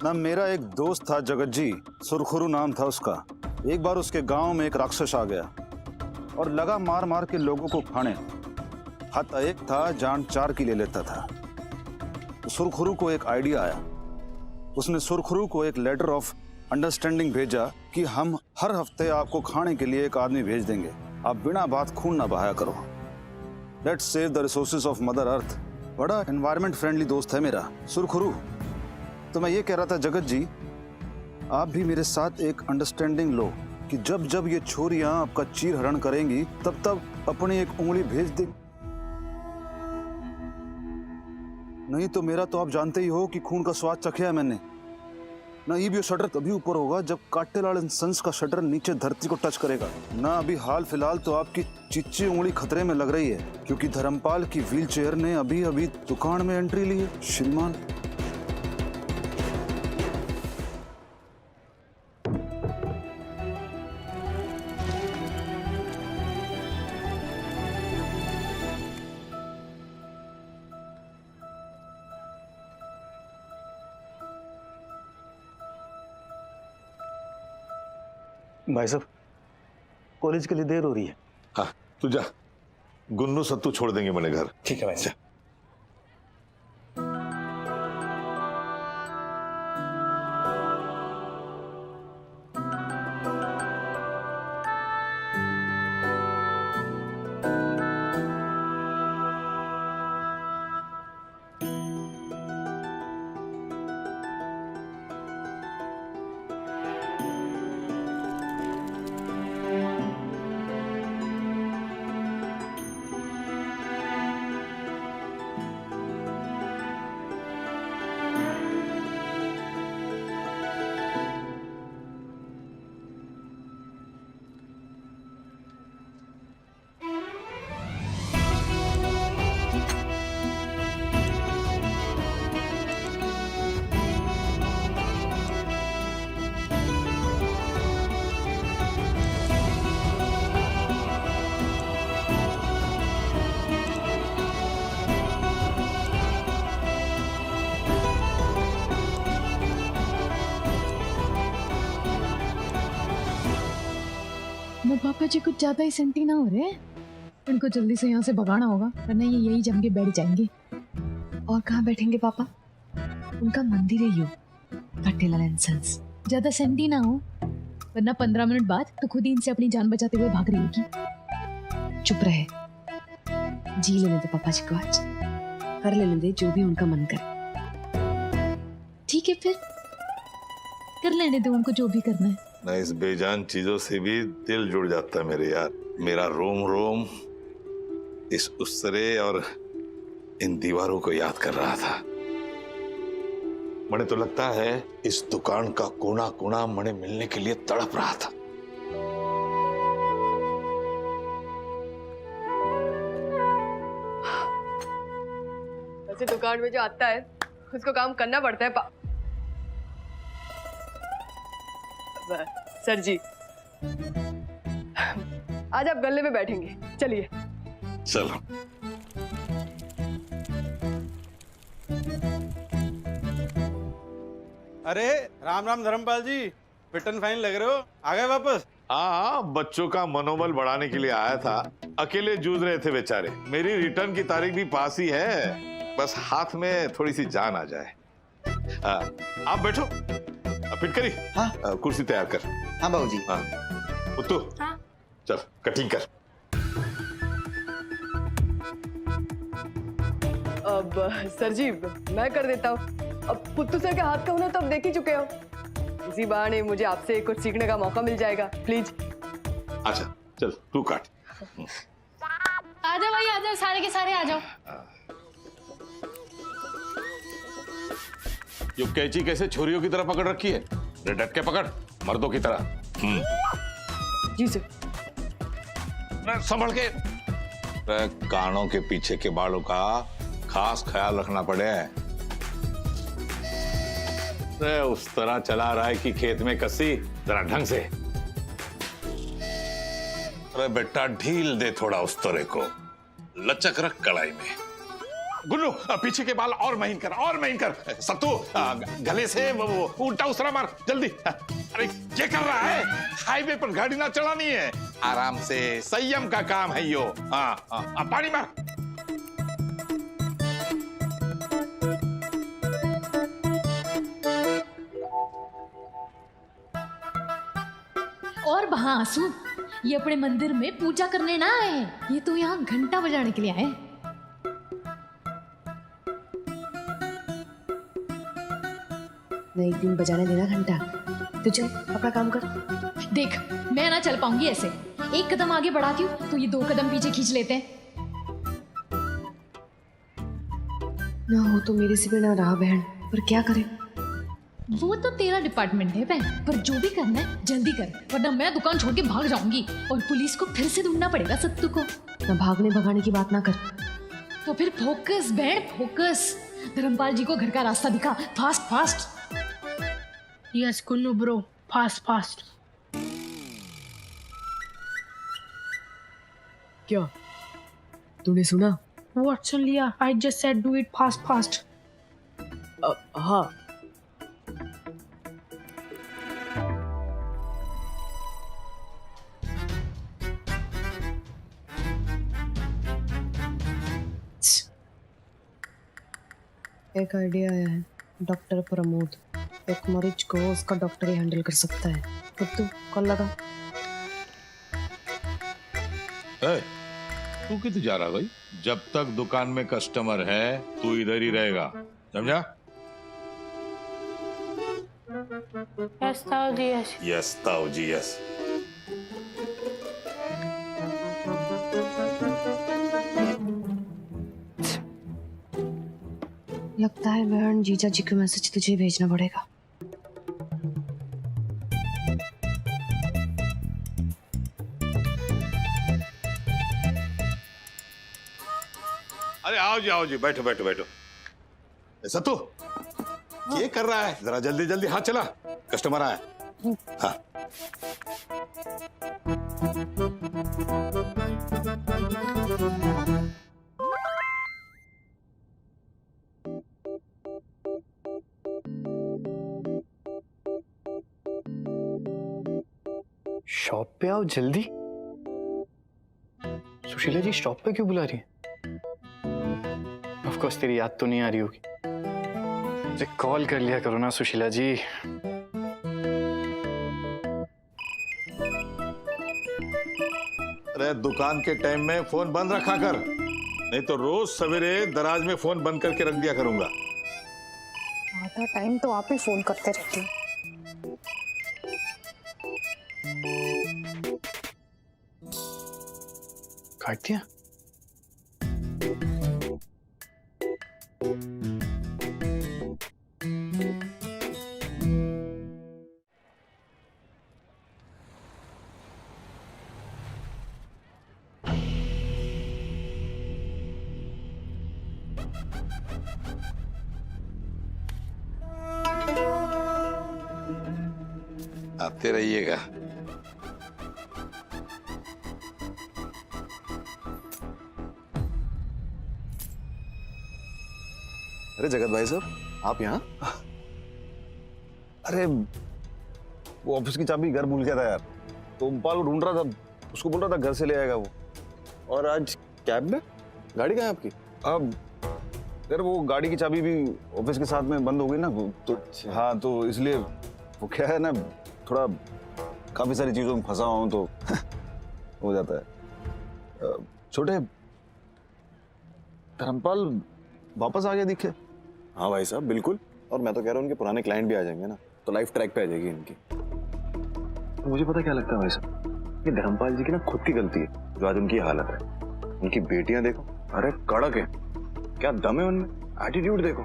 ना मेरा एक दोस्त था जगत जी, सुरखुरु नाम था उसका। एक बार उसके गांव में एक राक्षस आ गया और लगा मार मार के लोगों को खाने। हत एक था, जान चार की ले लेता था। तो सुरखुरु को एक आइडिया आया। उसने सुरखुरु को एक लेटर ऑफ अंडरस्टैंडिंग भेजा कि हम हर हफ्ते आपको खाने के लिए एक आदमी भेज देंगे, आप बिना बात खून ना बहाया करो। Let's save the resources of mother earth. बड़ा एनवायरमेंट फ्रेंडली दोस्त है मेरा सुरखुरु। तो मैं ये कह रहा था जगत जी, आप भी मेरे साथ एक अंडरस्टैंडिंग लो कि जब जब ये छोरियां आपका चीर हरण करेंगी तब तब अपनी एक उंगली भेज दे। नहीं तो मेरा तो आप जानते ही हो कि खून का स्वाद चखा है मैंने। ना ये भी शटर तभी ऊपर होगा जब काटेलाल इंसेंस का शटर नीचे धरती को टच करेगा। ना अभी हाल फिलहाल तो आपकी चिच्ची उंगली खतरे में लग रही है क्योंकि धर्मपाल की व्हील चेयर ने अभी अभी दुकान में एंट्री ली है। श्रीमान भाई साहब, कॉलेज के लिए देर हो रही है। हाँ तू जा, गुन्नू सत्तू छोड़ देंगे मेरे घर। ठीक है भाई साहब। वो पापा जी कुछ ज्यादा ही सेंटी ना हो रहे हैं। इनको जल्दी से यहाँ से भगाना होगा वरना ये यही जम के बैठ जाएंगे। और कहाँ बैठेंगे पापा? उनका मंदिर है यू, काटेलाल इंसेंस। ज्यादा सेंटी ना हो वरना 15 मिनट बाद तो खुद ही इनसे अपनी जान बचाते हुए भाग रही होगी। चुप रहे, जी लेने दे पापा जी को, आज कर लेने दे जो भी उनका मन करे। ठीक है फिर कर लेने दो उनको जो भी करना है। ना इस बेजान चीजों से भी दिल जुड़ जाता है मेरे यार। मेरा रोम रोम इस उसरे और इन दीवारों को याद कर रहा था। मने तो लगता है इस दुकान का कोना कोना मने मिलने के लिए तड़प रहा था। वैसे दुकान में जो आता है उसको काम करना पड़ता है। सर जी आज आप गल्ले में बैठेंगे, चलिए। चलो अरे राम राम धर्मपाल जी, फिट एंड फाइन लग रहे हो। आ गए वापस? हाँ, बच्चों का मनोबल बढ़ाने के लिए आया था। अकेले जूझ रहे थे बेचारे। मेरी रिटर्न की तारीख भी पास ही है, बस हाथ में थोड़ी सी जान आ जाए। आप बैठो, फिट करी। हाँ कुर्सी तैयार कर। हाँ बाबूजी। हाँ पुत्तू, हाँ चल कटिंग कर। अब सर जी मैं कर देता हूँ। अब पुत्तू सर के हाथ का हुनर तो अब देख ही चुके हो। इसी बहाने मुझे आपसे कुछ सीखने का मौका मिल जाएगा। प्लीज। अच्छा चल तू काट। आ जाओ भाई, आ जाओ, सारे के सारे आ जाओ। ये कैंची कैसे छोरियों की तरह पकड़ रखी है? डट के पकड़, मर्दों की तरह। जी सर। संभल के। कानों के पीछे के बालों का खास ख्याल रखना पड़े। उस तरह चला रहा है कि खेत में कसी, जरा ढंग से। अरे बेटा ढील दे थोड़ा उस तरह को, लचक रख कलाई में। गुल्लू पीछे के बाल और महीन कर सत्तू गले से वो उल्टा उसरा मार जल्दी। अरे क्या कर रहा है? हाईवे पर गाड़ी ना चलानी है, आराम से, संयम का काम है यो। हाँ पानी मार। और वहाँ आंसू, ये अपने मंदिर में पूजा करने ना आए हैं, ये तो यहाँ घंटा बजाने के लिए आए हैं। मैं एक दिन बजाने देना घंटा। तो चल अपना काम कर। देख, मैं ना चल पाऊंगी ऐसे। एक कदम आगे बढ़ाती हूँ तो ये 2 कदम पीछे खींच लेते हैं। ना हो तो मेरे से भी ना रहा बहन, पर क्या करें? वो तो तेरा डिपार्टमेंट है बहन, पर जो भी करना है जल्दी कर, वरना मैं दुकान छोड़ के भाग जाऊंगी और पुलिस को फिर से ढूंढना पड़ेगा सत्तू को। ना भागने भगाने की बात ना कर। तो फिर फोकस बहन, फोकस। धर्मपाल जी को घर का रास्ता दिखा, fast fast. Yes, Kunnu bro. Fast, fast. क्या तूने सुना? What, सुन लिया? I just said do it fast, fast. हाँ। एक आइडिया आया है, डॉक्टर प्रमोद। एक मरीज को उसका डॉक्टर ही हैंडल कर सकता है। तो तू कॉल लगा। तू किधर जा रहा भाई? जब तक दुकान में कस्टमर है तू इधर ही रहेगा, समझा? Yes, Taoji, yes. यस ताऊ जी यस। लगता है बहन जीजा जी को मैसेज तुझे भेजना पड़ेगा। अरे आओ जी बैठो। सत्तू ये कर रहा है, जरा जल्दी जल्दी हाथ चला, कस्टमर आया। हाँ शॉप पे आओ जल्दी। सुशीला जी शॉप पे क्यों बुला रही है? ऑफ कोर्स तेरी याद तो नहीं आ रही होगी। मुझे कॉल कर लिया करो ना सुशीला जी। अरे दुकान के टाइम में फोन बंद रखा कर, नहीं तो रोज सवेरे दराज में फोन बंद करके रख दिया करूंगा। आधा टाइम तो आप ही फोन करते रहते हो। काट दिया? आते रहिएगा। अरे जगत भाई साहब, आप यहाँ? अरे वो ऑफिस की चाबी घर भूल गया था यार, तो उमपाल को ढूंढ रहा था, उसको बोल रहा था घर से ले आएगा वो। और आज कैब में? गाड़ी कहाँ है आपकी? अब यार वो गाड़ी की चाबी भी ऑफिस के साथ में बंद हो गई ना, तो हाँ तो इसलिए वो क्या है ना, थोड़ा काफी सारी चीजों में फंसा हूं तो हो जाता है। छोटे धर्मपाल वापस आ गया दिखे। हाँ भाई साहब बिल्कुल, और मैं तो कह रहा हूँ उनके पुराने क्लाइंट भी आ जाएंगे ना, तो लाइफ ट्रैक पे आ जाएगी इनकी। तो मुझे पता क्या लगता है भाई साहब, ये धर्मपाल जी की ना खुद की गलती है जो आज उनकी हालत है। उनकी बेटियां देखो, अरे कड़क है, क्या दम है उनमें, एटीट्यूड देखो।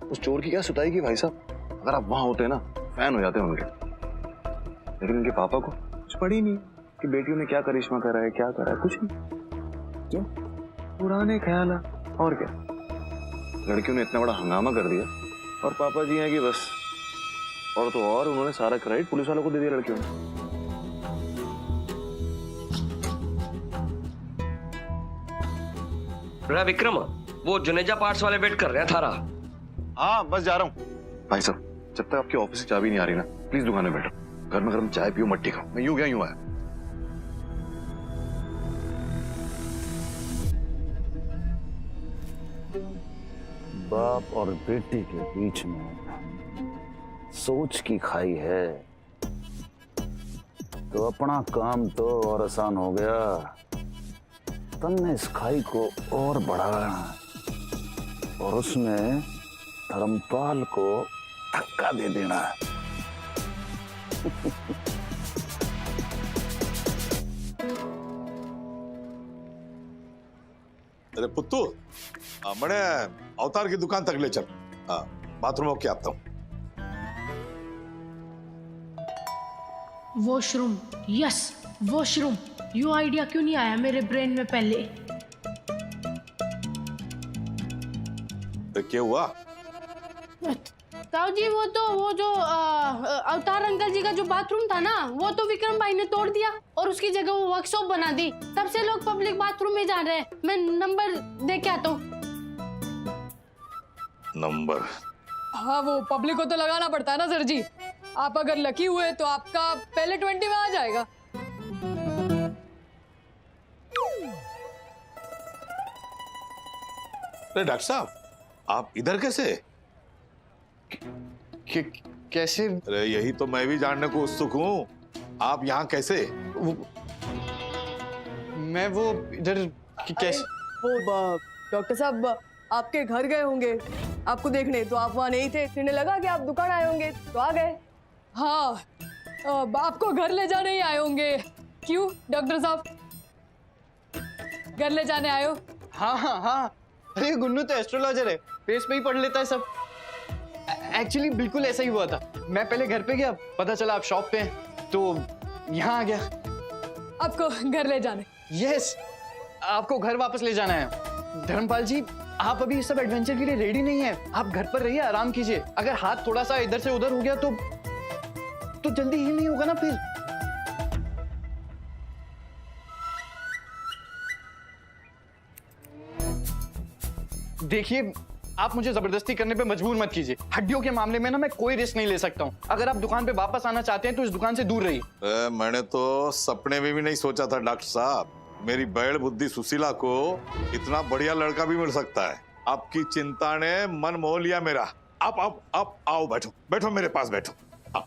उस चोर की क्या सुताई की भाई साहब, अगर आप वहां होते ना फैन हो जाते उनके। लेकिन उनके पापा को कुछ पड़ी नहीं कि बेटियों ने क्या करिश्मा करा है, क्या करा है, कुछ नहीं। क्यों? पुराने ख्याल है और क्या। लड़कियों ने इतना बड़ा हंगामा कर दिया और पापा जी हैं कि बस, और तो और उन्होंने सारा क्रेडिट पुलिस वालों को दे दिया लड़कियों ने। विक्रम, वो जुनेजा पार्ट्स वाले वेट कर रहे हैं थारा। हाँ बस जा रहा हूँ। भाई साहब जब तक आपकी ऑफिस से चाबी नहीं आ रही ना, प्लीज दुकान में बैठो। घर में गरम चाय पियो, मट्टी खाओ। मैं यूं गया यूं आया। बाप और बेटी के बीच में सोच की खाई है तो अपना काम तो और आसान हो गया। तुमने इस खाई को और बढ़ाना और उसमें धर्मपाल को धक्का दे देना। अरे पुत्तू, मने अवतार की दुकान तक ले चल। बाथरूम होके आता हूँ। Washroom, yes washroom. ये आइडिया क्यों नहीं आया मेरे ब्रेन में पहले? तो क्या हुआ? ताऊ जी वो जो अवतार अंकल जी का जो बाथरूम था ना, वो तो विक्रम भाई ने तोड़ दिया और उसकी जगह वो वर्कशॉप बना दी। तब से लोग पब्लिक बाथरूम में जा रहे हैं। मैं नंबर दे के आता हूँ। नंबर? हाँ वो पब्लिक को तो लगाना पड़ता है ना सर जी। आप अगर लकी हुए तो आपका पहले 20 में आ जाएगा। अरे डॉक्टर साहब, आप इधर कैसे? कैसे? अरे यही तो मैं भी जानने को उत्सुक हूँ। आप यहाँ कैसे? मैं वो इधर कैसे? वो डॉक्टर साहब आपके घर गए होंगे आपको देखने, तो आप वहाँ नहीं थे। फिर लगा कि आप दुकान आए होंगे तो आ गए। हाँ आपको घर ले जाने ही आए होंगे। क्यों डॉक्टर साहब, घर ले जाने आए हो? हाँ हाँ हाँ, अरे गुन्नू तो एस्ट्रोलॉजर है, फेस पे ही पढ़ लेता है सब। एक्चुअली बिल्कुल ऐसा ही हुआ था। मैं पहले घर पे गया, पता चला आप शॉप पे हैं, तो यहाँ आ गया। आपको घर ले जाने? यस, आपको घर वापस ले जाना है। धर्मपाल जी, आप अभी इस सब एडवेंचर के लिए रेडी नहीं है। आप घर पर रहिए, आराम कीजिए। अगर हाथ थोड़ा सा इधर से उधर हो गया तो जल्दी ही नहीं होगा ना फिर। देखिए, आप मुझे जबरदस्ती करने पे मजबूर मत कीजिए। हड्डियों के मामले में ना मैं कोई रिस्क नहीं ले सकता हूँ। अगर आप दुकान पे वापस आना चाहते हैं तो इस दुकान से दूर रहिए। मैंने तो सपने में भी नहीं सोचा था डॉक्टर साहब, मेरी बैड़ बुद्धि सुशीला को इतना बढ़िया लड़का भी मिल सकता है। आपकी चिंता ने मन मोह लिया मेरा। आप आओ, बैठो बैठो, मेरे पास बैठो। आओ।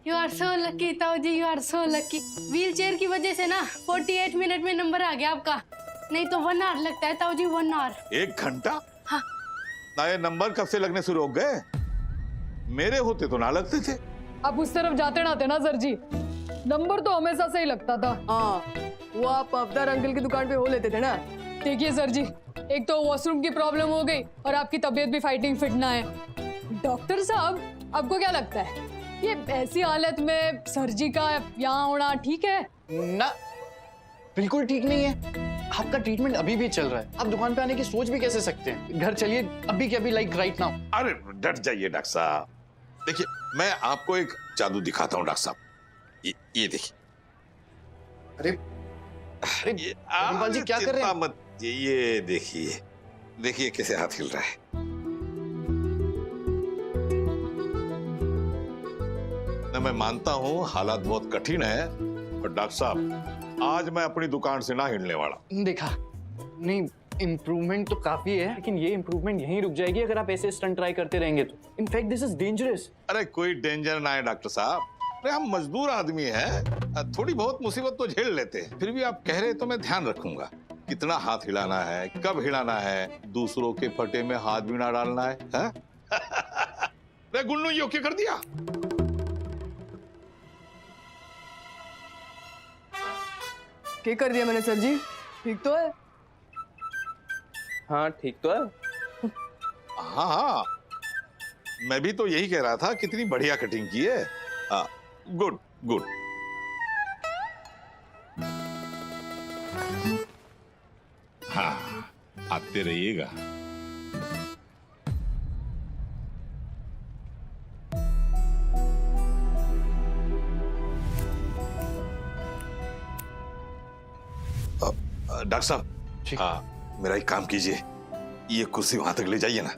यू आर सो लकी ताऊ जी, you are so lucky. Wheelchair की वजह से ना 48 मिनट में नंबर आ गया आपका। नहीं तो 1 आवर लगता है ताऊ जी, 1 आवर। 1 घंटा? हाँ। ना ये नंबर कब से लगने शुरू हो गए? मेरे होते तो ना लगते थे। आप उस तरफ जाते ना थे ना सर जी, नंबर तो हमेशा से ही लगता था। हाँ वो आप अवतार अंकल की दुकान पे हो लेते थे ना। देखिए सर जी, एक तो वॉशरूम की प्रॉब्लम हो गई और आपकी तबीयत भी फाइटिंग फिट ना है। डॉक्टर साहब, आपको क्या लगता है ये ऐसी हालत में सर जी का यहाँ होना ठीक है? ना, बिल्कुल ठीक नहीं है। आपका ट्रीटमेंट अभी भी चल रहा है। आप दुकान पे आने की सोच भी कैसे सकते हैं? घर चलिए अभी के अभी, लाइक राइट नाउ। अरे डट जाइए डॉक्टर साहब। देखिए, मैं आपको एक जादू दिखाता हूँ डॉक्टर साहब। ये देखिए। अरे अरे धर्मपाल जी क्या कर रहे हैं? मत, ये देखिए, देखिए कैसे हाथ हिल रहा है। मैं मानता हूँ हालात बहुत कठिन है, पर डॉक्टर साहब आज मैं अपनी दुकान से ना हिलने वाला। देखा नहीं, इम्प्रूवमेंट तो काफी है, लेकिन ये इम्प्रूवमेंट यहीं रुक जाएगी अगर आप ऐसे स्टंट ट्राई करते रहेंगे तो। In fact this is dangerous. अरे कोई डेंजर ना है डॉक्टर साहब। अरे हम मजदूर आदमी हैं, थोड़ी बहुत मुसीबत तो झेल लेते हैं। फिर भी आप कह रहे तो मैं ध्यान रखूंगा। कितना हाथ हिलाना है, कब हिलाना है, दूसरों के फटे में हाथ भी ना डालना है, है? अरे गुन्नू ये ओके कर दिया? क्या कर दिया मैंने सर जी? ठीक तो है? हाँ ठीक तो है। हाँ, मैं भी तो यही कह रहा था, कितनी बढ़िया कटिंग की है। Good good. हाँ, आते रहिएगा। डॉक्टर साहब मेरा एक काम कीजिए, ये कुर्सी वहां तक ले जाइए ना।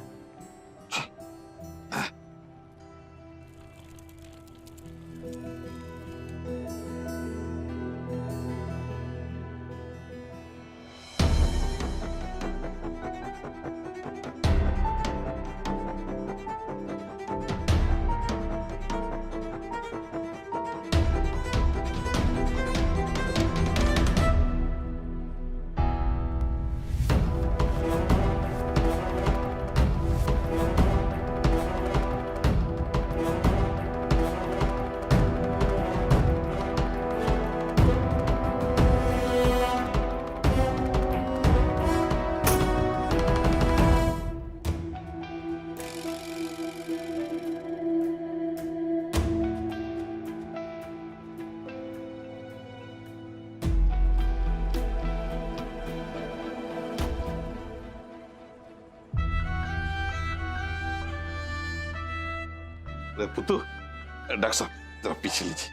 पुत्तू, डॉक्टर साहब जरा पीछे लीजिए।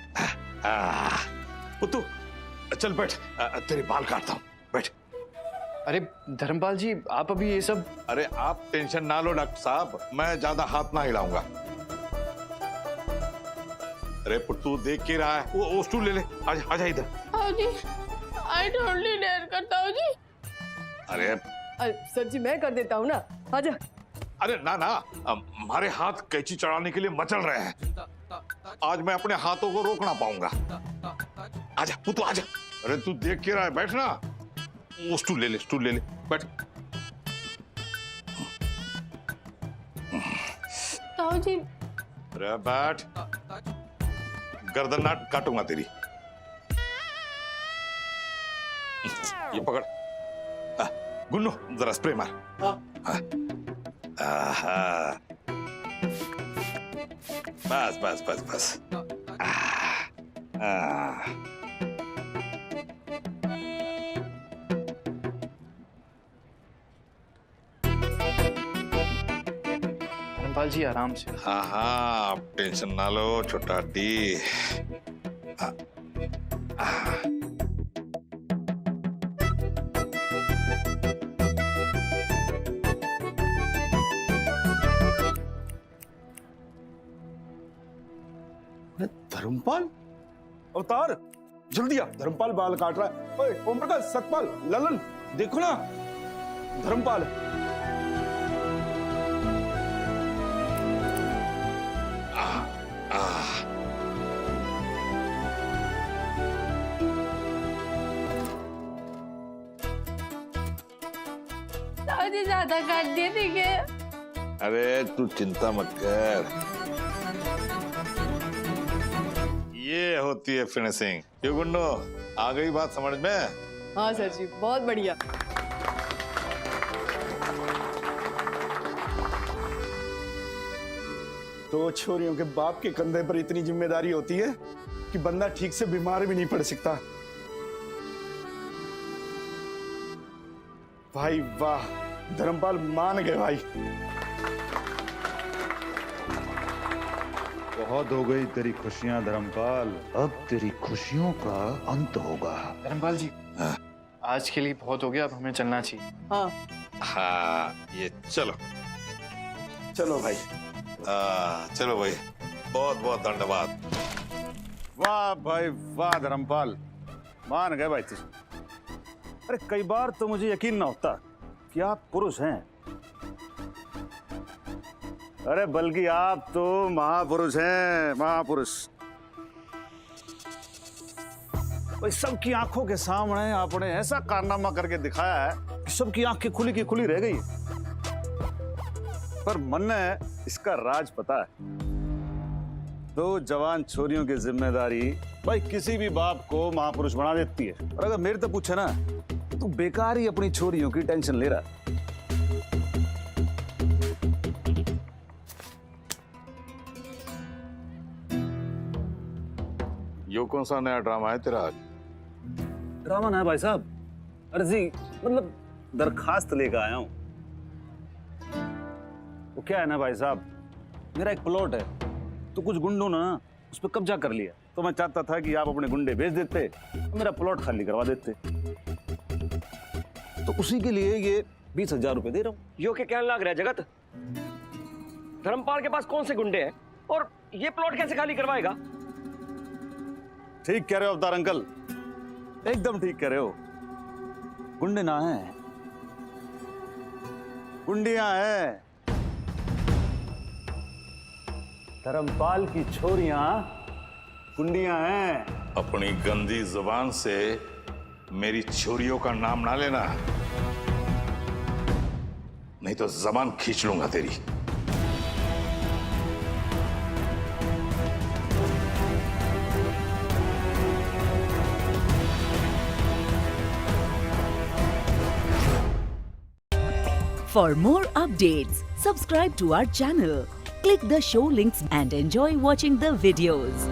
पुत्तू चल बैठ, तेरे बाल काटता हूँ, बैठ। अरे धर्मपाल जी, आप अभी ये सब। अरे आप टेंशन ना लो डॉक्टर साहब, मैं ज्यादा हाथ ना हिलाऊंगा। अरे पुत्तू देख के रहा है, वो स्टूल ले ले, आजा इधर। ताऊ जी, आई टोटली डेयर कर ताऊ जी। अरे सर जी मैं कर देता हूँ ना, आजा। अरे ना हमारे हाथ कैंची चढ़ाने के लिए मचल रहे हैं, आज मैं अपने हाथों को रोक ना पाऊंगा। आजा पुत्तू आजा। अरे तू देख के रहा है, बैठ ना। वो स्टूल ले ले, बैठ। ताऊ जी। अरे बैठ, गर्दन ना काटूंगा तेरी। ये पकड़, गुन्नू जरा स्प्रे मार। आहा, बस। धर्मपाल जी आराम से। हाँ, आप टेंशन ना लो छोटा डी। धर्मपाल अवतार, जल्दी आ, धर्मपाल बाल काट रहा है। ओए ओम प्रकाश, सतपाल, ललन, देखो ना धर्मपाल। ताऊ जी ज्यादा काट दिए ठीक है। अरे तू चिंता मत कर, ये होती है फिनिशिंग। क्यों गुन्नू, आ गई बात समझ में? हाँ सर जी, बहुत बढ़िया। तो छोरियों के बाप के कंधे पर इतनी जिम्मेदारी होती है कि बंदा ठीक से बीमार भी नहीं पड़ सकता। भाई वाह, धर्मपाल मान गए भाई। बहुत हो गई तेरी खुशियां धर्मपाल, अब तेरी खुशियों का अंत होगा। धर्मपाल जी, आज के लिए बहुत हो गया, अब हमें चलना चाहिए। हाँ, ये चलो भाई। चलो भाई, बहुत बहुत धन्यवाद। वाह भाई वाह धर्मपाल, मान गए भाई तुझ। अरे कई बार तो मुझे यकीन ना होता कि आप पुरुष हैं। अरे बल्कि आप तो महापुरुष हैं, महापुरुष। भाई सबकी आंखों के सामने आपने ऐसा कारनामा करके दिखाया है कि सबकी आंखें खुली की खुली रह गई। पर मन ने इसका राज पता है। दो जवान छोरियों की जिम्मेदारी भाई किसी भी बाप को महापुरुष बना देती है। और अगर मेरे तो पूछे ना, तू बेकार ही अपनी छोरियों की टेंशन ले रहा है। यो कौन सा नया ड्रामा है तेरा आज? ड्रामा ना है भाई साहब, अर्जी मतलब दरखास्त लेकर आया हूं। वो क्या है ना भाई साहब, मेरा एक प्लॉट है, तो कुछ गुंडों ने ना उस पर कब्जा कर लिया। तो मैं चाहता था कि आप अपने गुंडे भेज देते, मेरा प्लॉट खाली करवा देते। तो उसी के लिए ये 20,000 रुपए दे रहा हूँ। यो के कहने लग रहा है जगत, धर्मपाल के पास कौन से गुंडे हैं और ये प्लॉट कैसे खाली करवाएगा? ठीक कह रहे हो अवतार अंकल, एकदम ठीक कह रहे हो। गुंडे ना है, गुंडियां हैं। धर्मपाल की छोरियां गुंडियां हैं। अपनी गंदी जुबान से मेरी छोरियों का नाम ना लेना, नहीं तो जबान खींच लूंगा तेरी। For more updates, subscribe to our channel, click the show links and enjoy watching the videos.